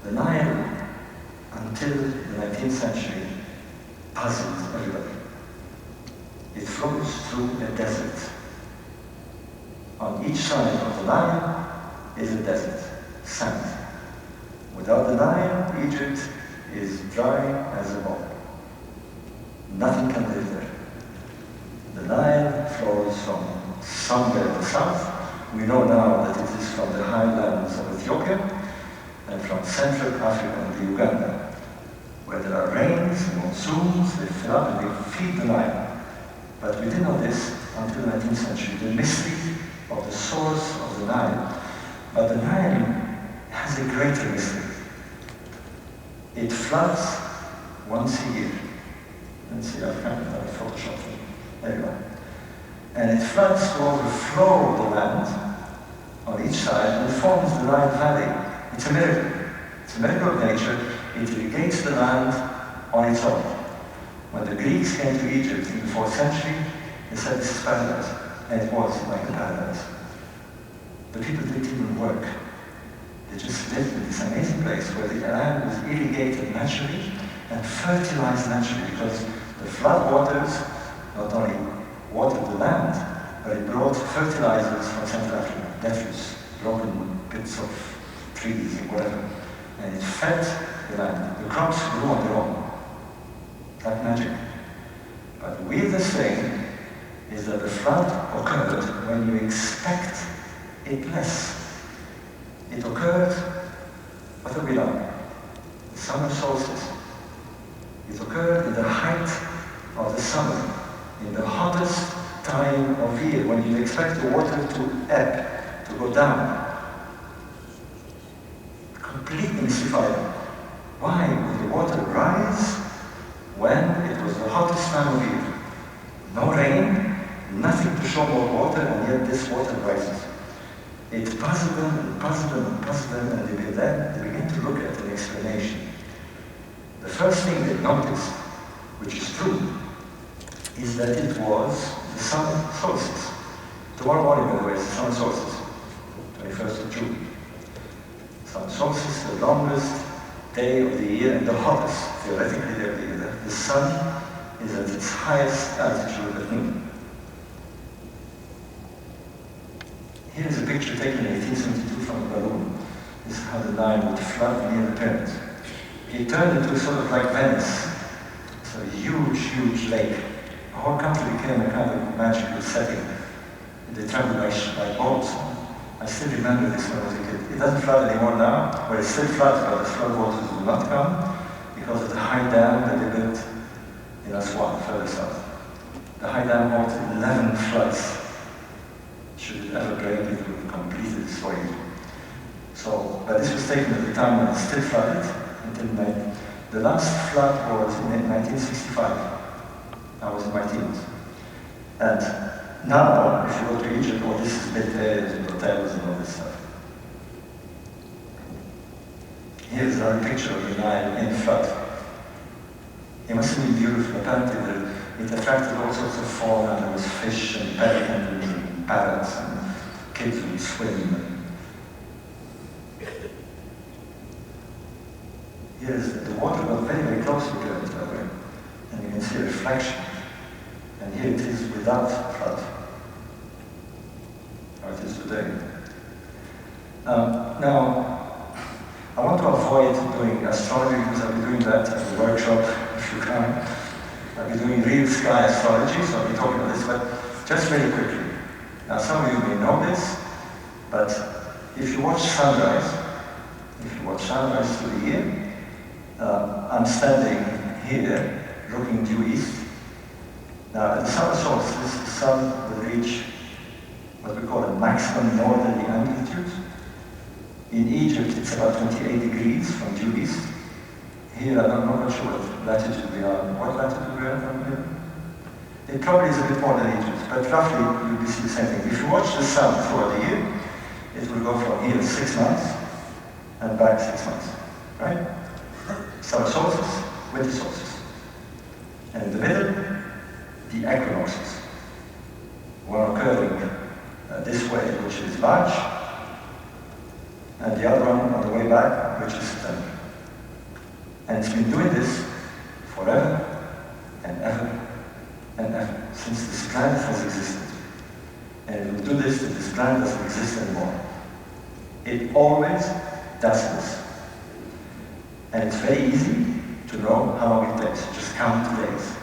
The Nile, until the 19th century, puzzled everybody. It flows through a desert. On each side of the Nile is a desert, sand. Without the Nile, Egypt is dry as a bone. Nothing can live there. The Nile flows from somewhere in the south. We know now that it is from the highlands of Ethiopia and from Central Africa and Uganda, where there are rains and monsoons, they fill up and they feed the Nile. But we didn't know this until the 19th century, the mystery of the source of the Nile. But the Nile has a greater mystery. It floods once a year. Let's see, I've kind of done a Photoshop thing. There you are. And it floods to overflow the land on each side and it forms the Nile Valley. It's a miracle. It's a miracle of nature. It irrigates the land on its own. When the Greeks came to Egypt in the 4th century, they said this is paradise. And it was like a paradise. The people didn't even work. They just lived in this amazing place where the land was irrigated naturally and fertilized naturally because the flood waters not only watered the land, but it brought fertilizers from Central Africa, refuse, broken bits of trees and whatever. And it fed the land. The crops grew on their own. Like magic. But the weirdest thing is that the flood occurred when you expect it less. It occurred, what have we done? The summer solstice. It occurred in the height of the summer, in the hottest time of year, when you expect the water to ebb, to go down. Completely mystified. Why would the water rise when it was the hottest time of year? No rain, nothing to show more water, and yet this water rises. It puzzled them and puzzled them and puzzled them, and they began to look at an explanation. The first thing they noticed, which is true, is that it was the summer solstice. Tomorrow morning, by the way, is the summer solstice, 21st of June. Summer solstice, the longest day of the year and the hottest, theoretically, day of the year. The sun is at its highest altitude at noon. Here is a picture taken in 1872 from a balloon. This is how the Nile would flood near the pyramids. It turned into sort of like Venice. It's a huge, huge lake. The whole country became a kind of magical setting. They traveled by boats. I still remember this when I was a kid. It doesn't flood anymore now, but it still floods, but the flood waters will not come because of the high dam that they built in Aswan, further south. The high dam holds 11 floods. Should it ever break, it will completely destroy it. So, but this was taken at the time when it still flooded until May. The last flood was in 1965. I was in my teens. And now, if you go to Egypt, all this is built areas and hotels and all this stuff. Here's another picture of the Nile in flood. It must have been beautiful. Apparently, it attracted all sorts of fauna. There was fish and pelicans and parrots and kids would swim. Here's the water got very, very close to the pyramids, by the way. And you can see a reflection. And here it is without flood. How it is today. Now, I want to avoid doing astrology because I'll be doing that at the workshop if you come. I'll be doing real sky astrology, so I'll be talking about this, but just very quickly. Now, some of you may know this, but if you watch sunrise through the year, I'm standing here looking due east. Now, at the summer solstice, the sun will reach what we call a maximum northerly amplitude. In Egypt, it's about 28 degrees from due east. Here, I'm not sure what latitude we are. What latitude we are from here? It probably is a bit more than Egypt, but roughly you'll see the same thing. If you watch the sun throughout the year, it will go from here 6 months and back 6 months, right? Summer solstice, winter solstice. And in the middle, the equinoxes. One occurring this way, which is March, and the other one on the way back, which is September. And it's been doing this forever and ever and ever, since this planet has existed. And it will do this till this planet doesn't exist anymore. It always does this. And it's very easy to know how long it takes. Just count the days.